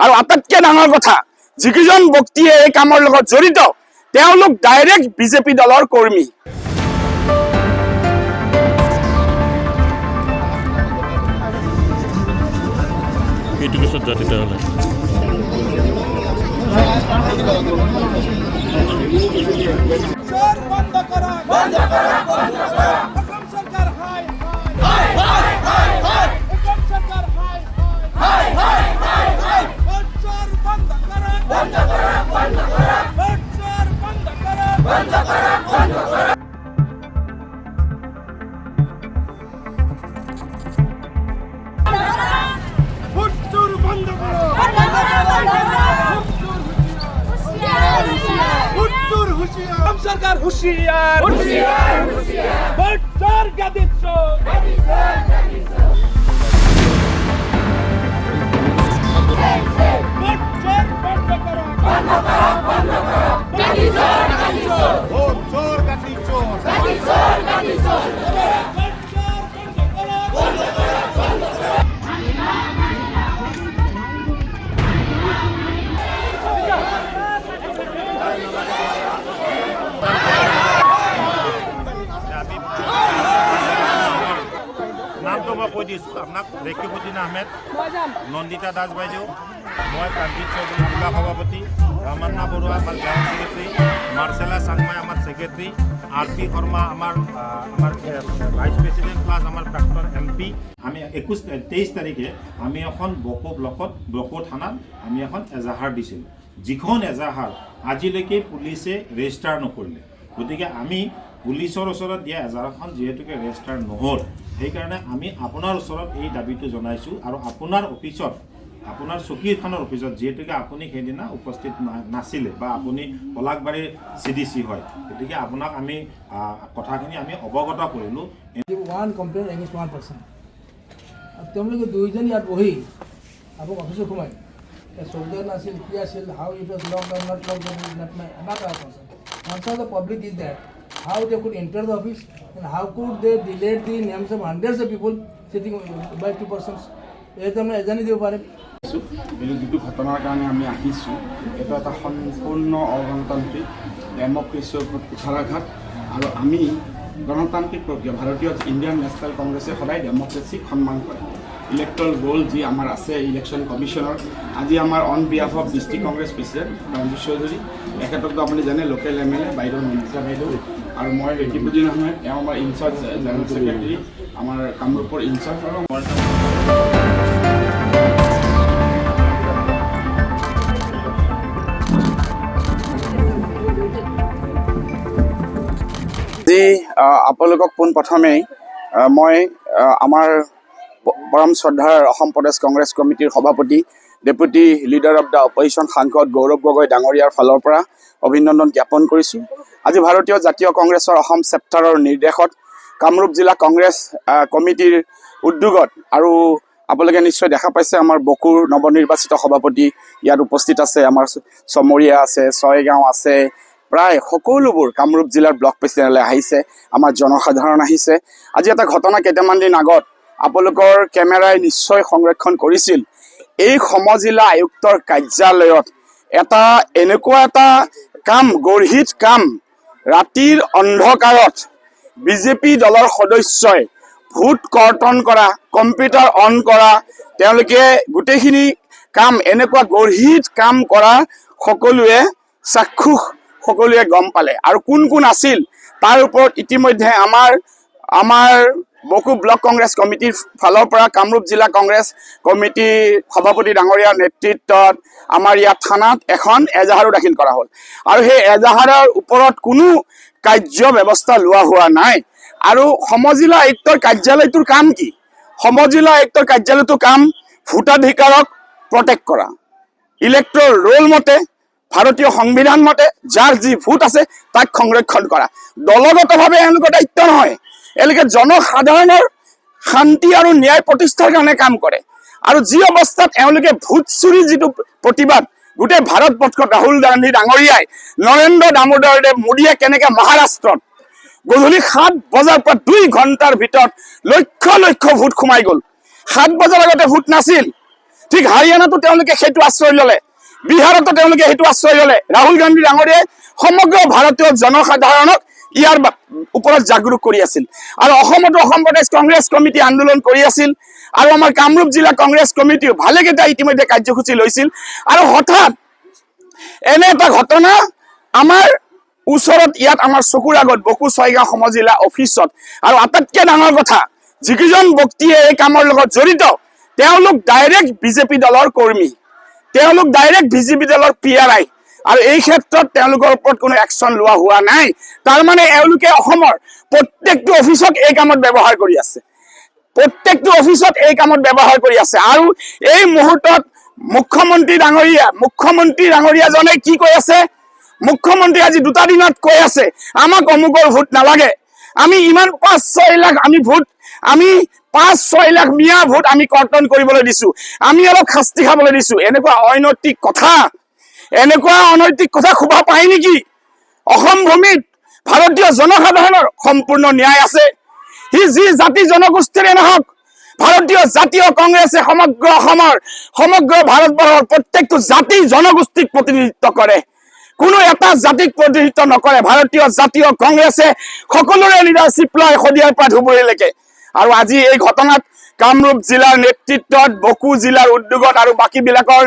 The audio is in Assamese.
আৰু আটাইতকৈ ডাঙৰ কথা যিকেইজন ব্যক্তিয়ে এই কামৰ লগত জড়িত তেওঁলোক ডাইৰেক্ট বিজেপি দলৰ কৰ্মী। এইটো পিছত যা তেতিয়াহ'লে सरकार होशियार होशियार होशियार बच्चर गदिच्छो बच्चर बंद करो गदिच्छो নামটো মই কৈ দিছোঁ আপোনাক। ৰেকিবুদ্দিন আহমেদ, নন্দিতা দাস বাইদেউ, মই প্ৰাণজিৎ চৌধুৰী জিলা সভাপতি, ৰামান্না বৰুৱা আমাৰ জেনেৰেল ছেক্ৰেটাৰী, মাৰ্চেলা চাংমাই আমাৰ ছেক্ৰেটাৰী, আৰ পি শৰ্মা আমাৰ ভাইচ প্ৰেচিডেণ্ট প্লাছ আমাৰ প্ৰাক্তন MP। আমি 23 তাৰিখে আমি এখন বকো ব্লকত বকো থানাত আমি এখন এজাহাৰ দিছিলোঁ, যিখন এজাহাৰ আজিলৈকে পুলিচে ৰেজিষ্টাৰ নকৰিলে। গতিকে আমি পুলিচৰ ওচৰত দিয়া এজাহাৰখন যিহেতুকে ৰেজিষ্টাৰ নহ'ল সেইকাৰণে আমি আপোনাৰ ওচৰত এই দাবীটো জনাইছোঁ। আৰু আপোনাৰ অফিচত আপোনাৰ চকীখনৰ অফিচত যিহেতুকে আপুনি সেইদিনা উপস্থিত নাছিলে বা আপুনি পলাকবাৰীৰ CDC হয়, গতিকে আপোনাক আমি কথাখিনি আমি অৱগত কৰিলোঁ। One complain against one person. তেওঁলোকে দুইজন ইয়াত বহি আপোনাক অফিচত সোমাই চৌকদাৰ নাছিল, কি আছিল, how it was lockdown not lockdown is not my another person. Answer the public is that how they could enter the office and how could they delete the names of hundreds of people sitting by 2 persons. এইটো আমি এজানি দিব পাৰিম। এই যিটো ঘটনাৰ কাৰণে আমি আহিছোঁ এইটো এটা সম্পূৰ্ণ অগণতান্ত্ৰিক ডেমক্ৰেচিৰ ওপৰত কুঠাৰাঘাত। আৰু আমি গণতান্ত্ৰিক প্ৰক্ৰিয়া ভাৰতীয় ইণ্ডিয়ান নেশ্যনেল কংগ্ৰেছে সদায় ডেমক্ৰেচিক সন্মান কৰে। ইলেক্ট্ৰেল ৰোল যি আমাৰ আছে ইলেকশ্যন কমিশ্যনৰ, আজি আমাৰ on behalf of district Congress president Ranjit Choudhury, তেখেতকতো আপুনি জানে লোকেল MLA বাইদেউ নন্দিতা বাইদেউ, আৰু মই ৰেকিবুদ্দিন আহমেদ, তেওঁ আমাৰ ইনচাৰ্জ জেনেৰেল ছেক্ৰেটাৰী, আমাৰ কামৰূপৰ ইনচাৰ্জ। আৰু আজি আপোনালোকক পোনপ্ৰথমেই মই আমাৰ পৰম শ্ৰদ্ধাৰ অসম প্ৰদেশ কংগ্ৰেছ কমিটিৰ সভাপতি deputy leader of the opposition সাংসদ গৌৰৱ গগৈ ডাঙৰীয়াৰ ফালৰ পৰা অভিনন্দন জ্ঞাপন কৰিছোঁ। আজি ভাৰতীয় জাতীয় কংগ্ৰেছৰ অসম চেপ্টাৰৰ নিৰ্দেশত কামৰূপ জিলা কংগ্ৰেছ কমিটিৰ উদ্যোগত আৰু আপোনালোকে নিশ্চয় দেখা পাইছে আমাৰ বকুৰ নৱনিৰ্বাচিত সভাপতি ইয়াত উপস্থিত আছে, আমাৰ চমৰীয়া আছে, ছয়গাঁও আছে, প্ৰায় সকলোবোৰ কামৰূপ জিলাৰ ব্লক প্ৰেচিডেণ্টলৈ আহিছে, আমাৰ জনসাধাৰণ আহিছে। আজি এটা ঘটনা কেইটামান দিন আগত আপোনালোকৰ কেমেৰাই নিশ্চয় সংৰক্ষণ কৰিছিল। এই সমজিলা আয়ুক্তৰ কাৰ্যালয়ত এনেকুৱা এটা কাম, গৰ্হিত কাম, ৰাতিৰ অন্ধকাৰত বিজেপি দলৰ সদস্যই ভোট কৰ্তন কৰা, কম্পিউটাৰ অন কৰা, তেওঁলোকে গোটেইখিনি কাম, এনেকুৱা গৰ্হিত কাম কৰা সকলোৱে চাক্ষুষ, সকলোৱে গম পালে। আৰু কোন কোন আছিল তাৰ ওপৰত ইতিমধ্যে আমাৰ বকো ব্লক কংগ্ৰেছ কমিটিৰ ফালৰ পৰা কামৰূপ জিলা কংগ্ৰেছ কমিটিৰ সভাপতি ডাঙৰীয়াৰ নেতৃত্বত আমাৰ ইয়াত থানাত এখন এজাহাৰো দাখিল কৰা হ'ল। আৰু সেই এজাহাৰৰ ওপৰত কোনো কাৰ্য ব্যৱস্থা লোৱা হোৱা নাই। আৰু সমজিলা আয়ুক্তৰ কাৰ্যালয়টোৰ কাম কি? সমজিলা আয়ুক্তৰ কাৰ্যালয়টোৰ কাম ভোটাধিকাৰক প্ৰটেক্ট কৰা, ইলেক্ট্ৰেল ৰোল মতে, ভাৰতীয় সংবিধান মতে যাৰ যি ভোট আছে তাক সংৰক্ষণ কৰা। দলগতভাৱে এওঁলোকৰ দায়িত্ব নহয়, এওঁলোকে জনসাধাৰণৰ শান্তি আৰু ন্যায় প্ৰতিষ্ঠাৰ কাৰণে কাম কৰে। আৰু যি অৱস্থাত এওঁলোকে ভোট চুৰি যিটো প্ৰতিবাদ গোটেই ভাৰতবৰ্ষত ৰাহুল গান্ধী ডাঙৰীয়াই, নৰেন্দ্ৰ দামোদৰ দেৱ মোদীয়ে কেনেকৈ মহাৰাষ্ট্ৰত গধূলি 7 বজাৰ পৰা 2 ঘণ্টাৰ ভিতৰত লক্ষ লক্ষ ভোট সোমাই গ'ল। 7 বজাৰ আগতে ভোট নাছিল, ঠিক হাৰিয়ানাতো তেওঁলোকে সেইটো আশ্ৰয় ল'লে, বিহাৰতো তেওঁলোকে সেইটো আশ্ৰয় ল'লে। ৰাহুল গান্ধী ডাঙৰীয়াই সমগ্ৰ ভাৰতীয় জনসাধাৰণক ইয়াৰ ওপৰত জাগৰূক কৰি আছিল। আৰু অসমতো অসম প্ৰদেশ কংগ্ৰেছ কমিটি আন্দোলন কৰি আছিল, আৰু আমাৰ কামৰূপ জিলা কংগ্ৰেছ কমিটিও ভালেকেইটা ইতিমধ্যে কাৰ্যসূচী লৈছিল। আৰু হঠাৎ এনে এটা ঘটনা আমাৰ ওচৰত, ইয়াত আমাৰ চকুৰ আগত বকু ছয়গাঁও সমজিলা অফিচত। আৰু আটাইতকৈ ডাঙৰ কথা, যিকেইজন ব্যক্তিয়ে এই কামৰ লগত জড়িত তেওঁলোক ডাইৰেক্ট বিজেপি দলৰ কৰ্মী, তেওঁলোক ডাইৰেক্ট বিজেপি দলৰ PRI, আৰু এই ক্ষেত্ৰত তেওঁলোকৰ ওপৰত কোনো একশ্যন লোৱা হোৱা নাই। তাৰমানে এওঁলোকে অসমৰ প্ৰত্যেকটো অফিচক এই কামত ব্যৱহাৰ কৰি আছে, প্ৰত্যেকটো অফিচত এই কামত ব্যৱহাৰ কৰি আছে। আৰু এই মুহূৰ্তত মুখ্যমন্ত্ৰী ডাঙৰীয়াজনে কি কৈ আছে? মুখ্যমন্ত্ৰী আজি 2টা দিনত কৈ আছে আমাক অমুকৰ ভোট নালাগে, আমি ইমান 5-6 লাখ আমি 5-6 লাখ মিয়া ভোট আমি কৰ্তন কৰিবলৈ দিছো, আমি অলপ শাস্তি খাবলৈ দিছো। এনেকুৱা অনৈতিক কথা খোবা পায় নেকি? অসম ভূমিত ভাৰতীয় জনসাধাৰণৰ সম্পূৰ্ণ ন্যায় আছে। সি যি জাতি জনগোষ্ঠীৰে নহওক, ভাৰতীয় জাতীয় কংগ্ৰেছে সমগ্ৰ অসমৰ, সমগ্ৰ ভাৰতবৰ্ষৰ প্ৰত্যেকটো জাতি জনগোষ্ঠীক প্ৰতিনিধিত্ব কৰে, কোনো এটা জাতিক প্ৰতিনিধিত্ব নকৰে। ভাৰতীয় জাতীয় কংগ্ৰেছে সকলোৰে লিডাৰশ্বিপ লয় শদিয়াৰ পৰা ধুবুৰীলৈকে। আৰু আজি এই ঘটনাত কামৰূপ জিলাৰ নেতৃত্বত, বকু জিলাৰ উদ্যোগত আৰু বাকীবিলাকৰ